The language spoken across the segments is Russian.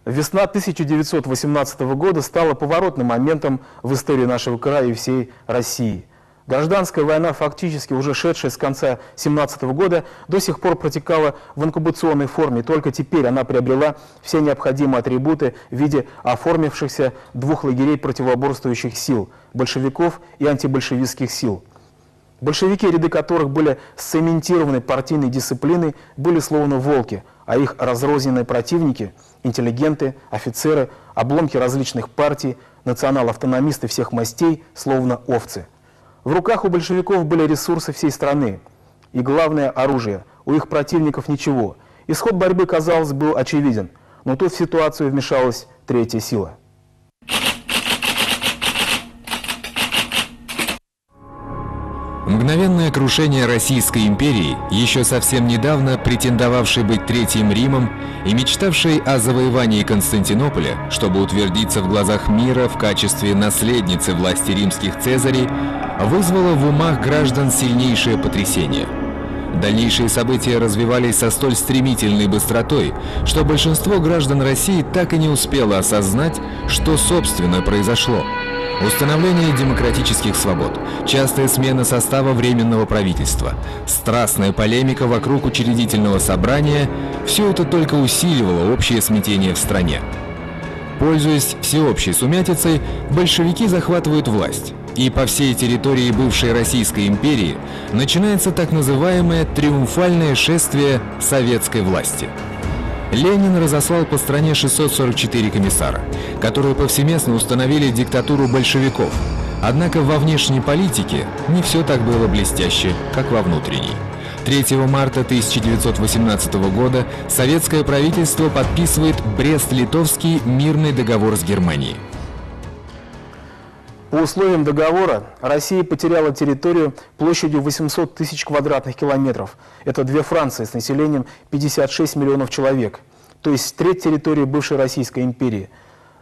Весна 1918 года стала поворотным моментом в истории нашего края и всей России. Гражданская война, фактически уже шедшая с конца 1917 года, до сих пор протекала в инкубационной форме. Только теперь она приобрела все необходимые атрибуты в виде оформившихся двух лагерей противоборствующих сил – большевиков и антибольшевистских сил. Большевики, ряды которых были сцементированы партийной дисциплиной, были словно волки, а их разрозненные противники – интеллигенты, офицеры, обломки различных партий, национал-автономисты всех мастей, словно овцы. В руках у большевиков были ресурсы всей страны. И главное – оружие. У их противников ничего. Исход борьбы, казалось, был очевиден. Но тут в ситуацию вмешалась третья сила. Мгновенное крушение Российской империи, еще совсем недавно претендовавшей быть Третьим Римом и мечтавшей о завоевании Константинополя, чтобы утвердиться в глазах мира в качестве наследницы власти римских цезарей, вызвало в умах граждан сильнейшее потрясение. Дальнейшие события развивались со столь стремительной быстротой, что большинство граждан России так и не успело осознать, что собственно произошло. Установление демократических свобод, частая смена состава Временного правительства, страстная полемика вокруг учредительного собрания – все это только усиливало общее смятение в стране. Пользуясь всеобщей сумятицей, большевики захватывают власть. И по всей территории бывшей Российской империи начинается так называемое триумфальное шествие советской власти. Ленин разослал по стране 644 комиссара, которые повсеместно установили диктатуру большевиков. Однако во внешней политике не все так было блестяще, как во внутренней. 3 марта 1918 года советское правительство подписывает Брест-Литовский мирный договор с Германией. По условиям договора Россия потеряла территорию площадью 800 тысяч квадратных километров. Это две Франции с населением 56 миллионов человек, то есть треть территории бывшей Российской империи.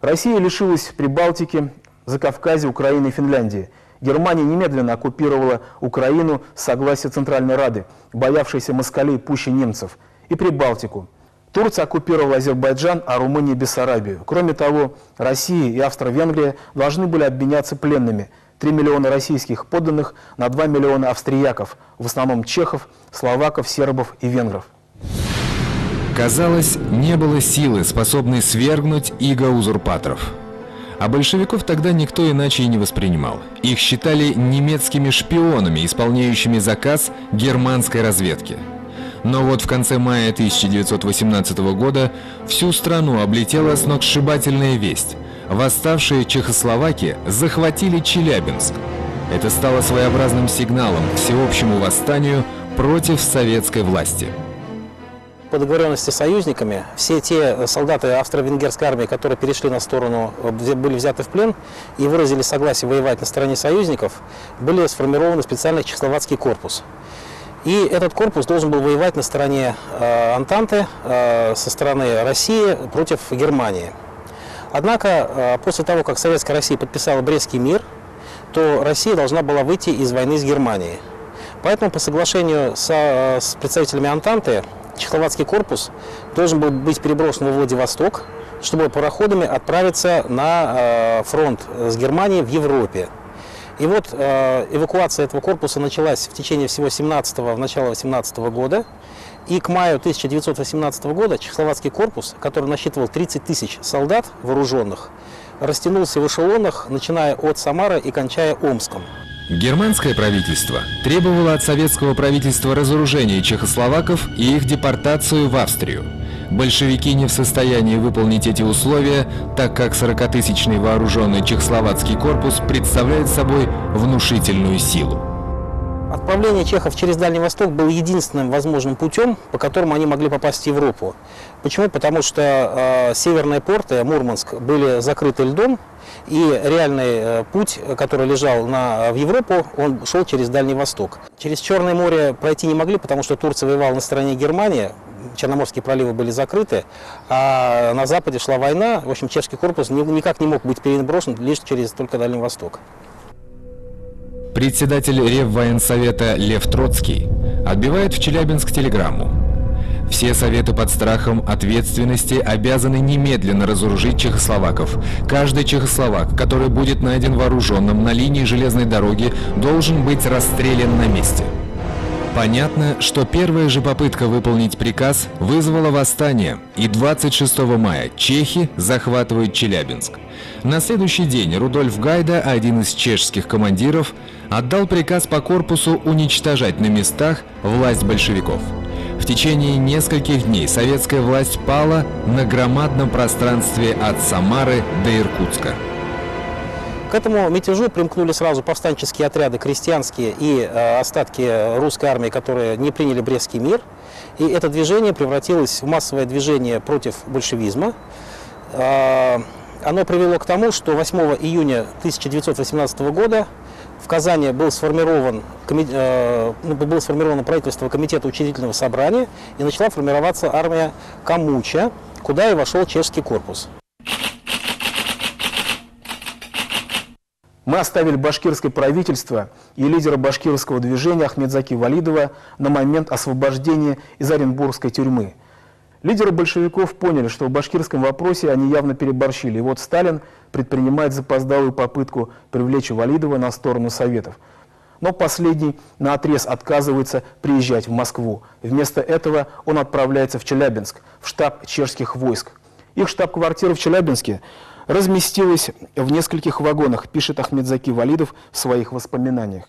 Россия лишилась Прибалтики, Закавказья, Украины и Финляндии. Германия немедленно оккупировала Украину с согласия Центральной Рады, боявшейся москалей пуще немцев, и Прибалтику. Турция оккупировала Азербайджан, а Румыния – Бессарабию. Кроме того, Россия и Австро-Венгрия должны были обменяться пленными. 3 миллиона российских подданных на 2 миллиона австрияков, в основном чехов, словаков, сербов и венгров. Казалось, не было силы, способной свергнуть иго узурпаторов. А большевиков тогда никто иначе и не воспринимал. Их считали немецкими шпионами, исполняющими заказ германской разведки. Но вот в конце мая 1918 года всю страну облетела сногсшибательная весть. Восставшие Чехословаки захватили Челябинск. Это стало своеобразным сигналом к всеобщему восстанию против советской власти. По договоренности с союзниками, все те солдаты австро-венгерской армии, которые перешли на сторону, были взяты в плен и выразили согласие воевать на стороне союзников, были сформированы специальный чехословацкий корпус. И этот корпус должен был воевать на стороне Антанты, со стороны России против Германии. Однако, после того, как Советская Россия подписала Брестский мир, то Россия должна была выйти из войны с Германией. Поэтому по соглашению с представителями Антанты Чехословацкий корпус должен был быть переброшен во Владивосток, чтобы пароходами отправиться на фронт с Германией в Европе. И вот эвакуация этого корпуса началась в течение всего 17-го, в начало 18-го года. И к маю 1918 года Чехословацкий корпус, который насчитывал 30 тысяч солдат вооруженных, растянулся в эшелонах, начиная от Самары и кончая Омском. Германское правительство требовало от советского правительства разоружения чехословаков и их депортацию в Австрию. Большевики не в состоянии выполнить эти условия, так как 40-тысячный вооруженный чехословацкий корпус представляет собой внушительную силу. Отправление чехов через Дальний Восток было единственным возможным путем, по которому они могли попасть в Европу. Почему? Потому что северные порты, Мурманск, были закрыты льдом, и реальный путь, который лежал в Европу, он шел через Дальний Восток. Через Черное море пройти не могли, потому что Турция воевала на стороне Германии, Черноморские проливы были закрыты, а на западе шла война. В общем, чешский корпус никак не мог быть переброшен лишь через только Дальний Восток. Председатель Реввоенсовета Лев Троцкий отбивает в Челябинск телеграмму. Все советы под страхом ответственности обязаны немедленно разоружить чехословаков. Каждый чехословак, который будет найден вооруженным на линии железной дороги, должен быть расстрелян на месте. Понятно, что первая же попытка выполнить приказ вызвала восстание, и 26 мая чехи захватывают Челябинск. На следующий день Рудольф Гайда, один из чешских командиров, отдал приказ по корпусу уничтожать на местах власть большевиков. В течение нескольких дней советская власть пала на громадном пространстве от Самары до Иркутска. К этому мятежу примкнули сразу повстанческие отряды крестьянские и остатки русской армии, которые не приняли Брестский мир. И это движение превратилось в массовое движение против большевизма. Оно привело к тому, что 8 июня 1918 года в Казани было сформировано правительство Комитета учредительного собрания, и начала формироваться армия Камуча, куда и вошел чешский корпус. Мы оставили башкирское правительство и лидера башкирского движения Ахмедзаки Валидова на момент освобождения из Оренбургской тюрьмы. Лидеры большевиков поняли, что в башкирском вопросе они явно переборщили. И вот Сталин предпринимает запоздалую попытку привлечь Валидова на сторону Советов. Но последний наотрез отказывается приезжать в Москву. Вместо этого он отправляется в Челябинск, в штаб чешских войск. Их штаб-квартира в Челябинске разместилась в нескольких вагонах, пишет Ахмедзаки Валидов в своих воспоминаниях.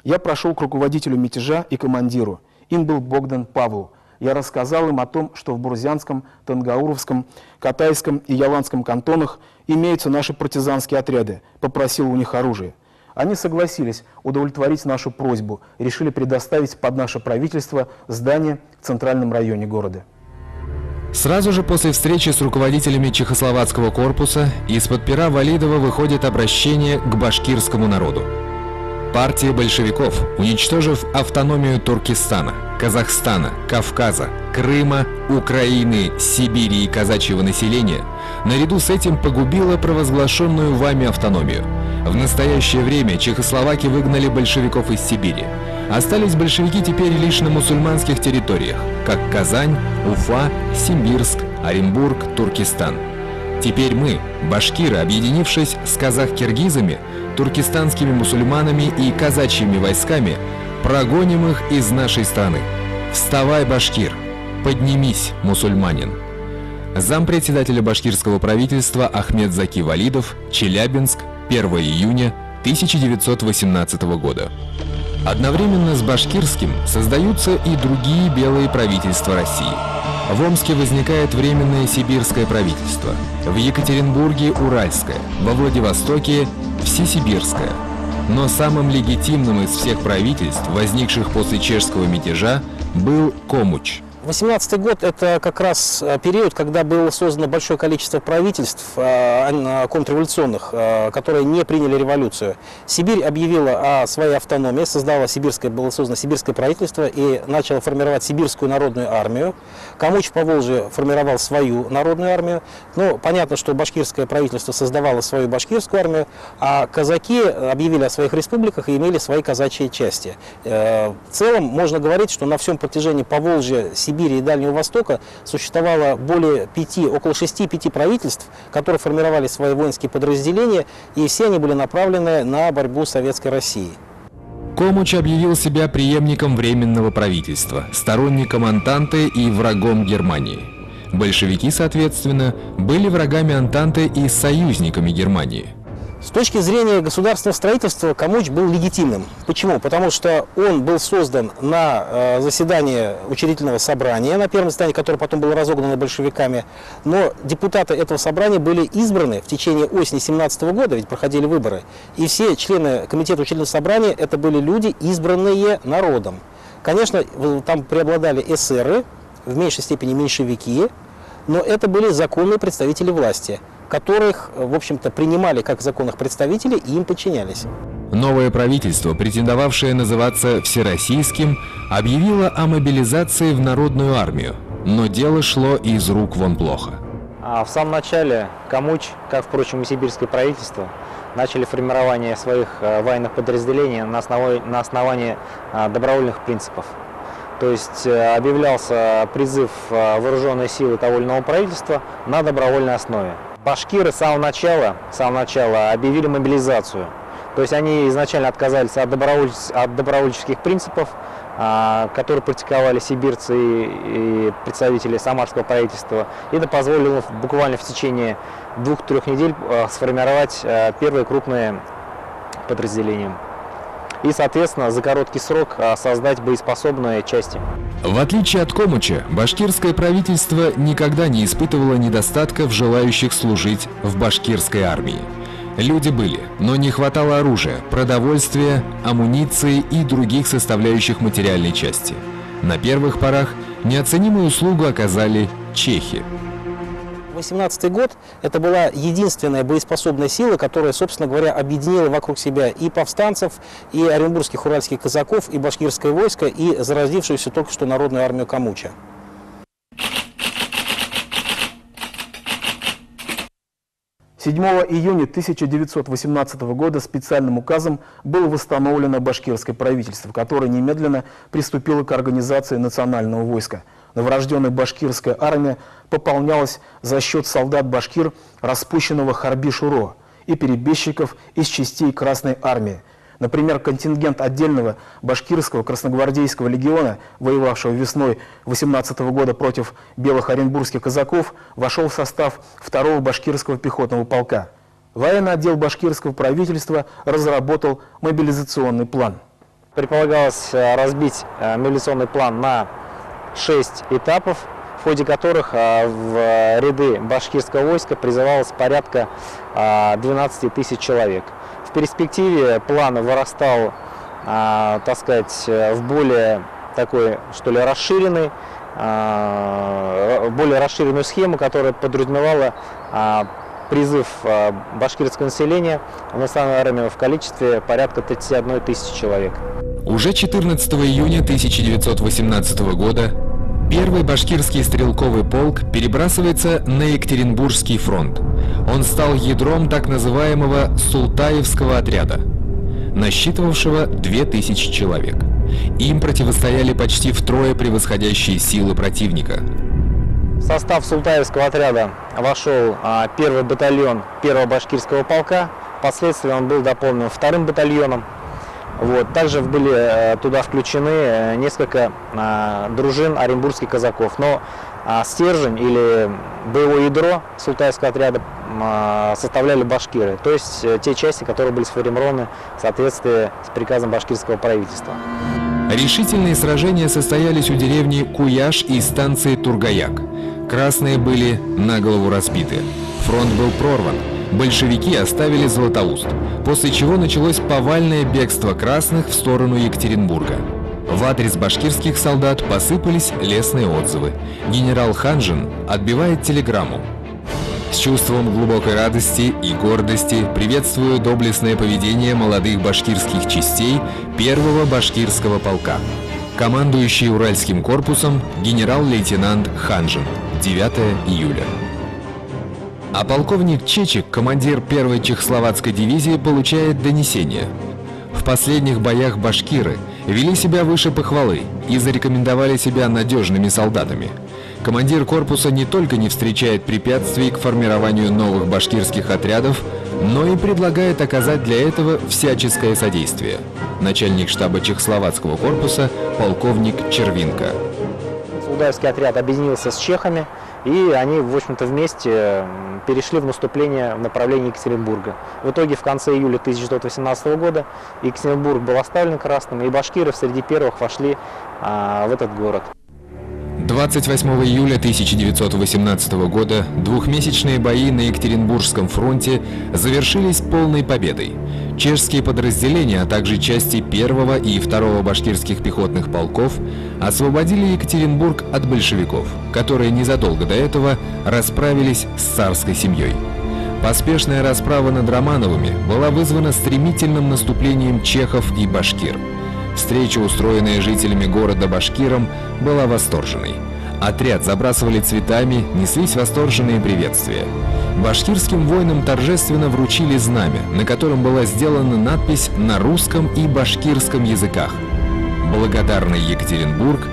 «Я прошел к руководителю мятежа и командиру. Им был Богдан Павлов. Я рассказал им о том, что в Бурзянском, Тангауровском, Катайском и Яланском кантонах имеются наши партизанские отряды. Попросил у них оружие. Они согласились удовлетворить нашу просьбу и решили предоставить под наше правительство здание в центральном районе города». Сразу же после встречи с руководителями чехословацкого корпуса из-под пера Валидова выходит обращение к башкирскому народу. Партия большевиков, уничтожив автономию Туркестана, Казахстана, Кавказа, Крыма, Украины, Сибири и казачьего населения, наряду с этим погубила провозглашенную вами автономию. В настоящее время чехословаки выгнали большевиков из Сибири. Остались большевики теперь лишь на мусульманских территориях, как Казань, Уфа, Симбирск, Оренбург, Туркестан. Теперь мы, башкиры, объединившись с казах-киргизами, туркестанскими мусульманами и казачьими войсками, прогоним их из нашей страны. Вставай, башкир! Поднимись, мусульманин! Зампредседателя башкирского правительства Ахмедзаки Валидов, Челябинск, 1 июня 1918 года. Одновременно с башкирским создаются и другие белые правительства России. В Омске возникает Временное сибирское правительство, в Екатеринбурге – Уральское, во Владивостоке – Всесибирское. Но самым легитимным из всех правительств, возникших после чешского мятежа, был Комуч. 18-й год – это как раз период, когда было создано большое количество правительств контрреволюционных, которые не приняли революцию. Сибирь объявила о своей автономии, было создано сибирское правительство и начало формировать сибирскую народную армию. Камуч в Поволжье формировал свою народную армию. Ну, понятно, что башкирское правительство создавало свою башкирскую армию, а казаки объявили о своих республиках и имели свои казачьи части. В целом можно говорить, что на всем протяжении Поволжья, Сибири и Дальнего Востока существовало около 6-5 правительств, которые формировали свои воинские подразделения, и все они были направлены на борьбу с Советской Россией. Комуч объявил себя преемником Временного правительства, сторонником Антанты и врагом Германии. Большевики, соответственно, были врагами Антанты и союзниками Германии. С точки зрения государственного строительства Камуч был легитимным. Почему? Потому что он был создан на заседании учредительного собрания, на первом заседании, которое потом было разогнано большевиками. Но депутаты этого собрания были избраны в течение осени 1917 года, ведь проходили выборы. И все члены комитета учредительного собрания это были люди, избранные народом. Конечно, там преобладали эсеры, в меньшей степени меньшевики, но это были законные представители власти, которых, в общем-то, принимали как законных представителей и им подчинялись. Новое правительство, претендовавшее называться Всероссийским, объявило о мобилизации в народную армию, но дело шло из рук вон плохо. В самом начале Камуч, как, впрочем, и сибирское правительство, начали формирование своих военных подразделений на основании добровольных принципов. То есть объявлялся призыв вооруженной силы того или иного правительства на добровольной основе. Башкиры с самого начала объявили мобилизацию. То есть они изначально отказались от добровольческих принципов, которые практиковали сибирцы и представители самарского правительства. И это позволило буквально в течение 2-3 недель сформировать первые крупные подразделения. И, соответственно, за короткий срок создать боеспособные части. В отличие от Комуча, башкирское правительство никогда не испытывало недостатка в желающих служить в башкирской армии. Люди были, но не хватало оружия, продовольствия, амуниции и других составляющих материальной части. На первых порах неоценимую услугу оказали чехи. 18-й год – это была единственная боеспособная сила, которая, собственно говоря, объединила вокруг себя и повстанцев, и оренбургских уральских казаков, и башкирское войско, и зародившуюся только что народную армию Комуча. — 7 июня 1918 года специальным указом было восстановлено башкирское правительство, которое немедленно приступило к организации национального войска. Новорожденная башкирская армия пополнялась за счет солдат-башкир распущенного Харби-Шуро и перебежчиков из частей Красной армии. Например, контингент отдельного башкирского красногвардейского легиона, воевавшего весной 18 года против белых оренбургских казаков, вошел в состав 2-го башкирского пехотного полка. Военный отдел башкирского правительства разработал мобилизационный план. Предполагалось разбить мобилизационный план на 6 этапов, в ходе которых в ряды башкирского войска призывалось порядка 12 тысяч человек. В перспективе план вырастал, так сказать, в более такой, что ли, более расширенную схему, которая подразумевала призыв башкирского населения в национальную армию в количестве порядка 31 тысячи человек. Уже 14 июня 1918 года первый башкирский стрелковый полк перебрасывается на Екатеринбургский фронт. Он стал ядром так называемого Султаевского отряда, насчитывавшего 2000 человек. Им противостояли почти втрое превосходящие силы противника. В состав Султаевского отряда вошел первый батальон первого башкирского полка. Впоследствии он был дополнен 2-м батальоном. Также были туда включены несколько дружин оренбургских казаков. Но стержень или боевое ядро Султаевского отряда составляли башкиры, то есть те части, которые были сформированы в соответствии с приказом башкирского правительства. Решительные сражения состоялись у деревни Куяш и станции Тургаяк. Красные были на голову разбиты. Фронт был прорван. Большевики оставили Златоуст, после чего началось повальное бегство красных в сторону Екатеринбурга. В адрес башкирских солдат посыпались лестные отзывы. Генерал Ханжин отбивает телеграмму: «С чувством глубокой радости и гордости приветствую доблестное поведение молодых башкирских частей 1-го башкирского полка. Командующий Уральским корпусом генерал-лейтенант Ханжин. 9 июля». А полковник Чечек, командир 1-й чехословацкой дивизии, получает донесение: в последних боях башкиры вели себя выше похвалы и зарекомендовали себя надежными солдатами. Командир корпуса не только не встречает препятствий к формированию новых башкирских отрядов, но и предлагает оказать для этого всяческое содействие. Начальник штаба чехословацкого корпуса полковник Червинко. Султаевский отряд объединился с чехами, и они, в общем-то, вместе перешли в наступление в направлении Екатеринбурга. В итоге в конце июля 1918 года Екатеринбург был оставлен красным, и башкиры среди первых вошли в этот город. 28 июля 1918 года двухмесячные бои на Екатеринбургском фронте завершились полной победой. Чешские подразделения, а также части 1-го и 2-го башкирских пехотных полков освободили Екатеринбург от большевиков, которые незадолго до этого расправились с царской семьей. Поспешная расправа над Романовыми была вызвана стремительным наступлением чехов и башкир. Встреча, устроенная жителями города башкирам, была восторженной. Отряд забрасывали цветами, неслись восторженные приветствия. Башкирским воинам торжественно вручили знамя, на котором была сделана надпись на русском и башкирском языках: «Благодарный Екатеринбург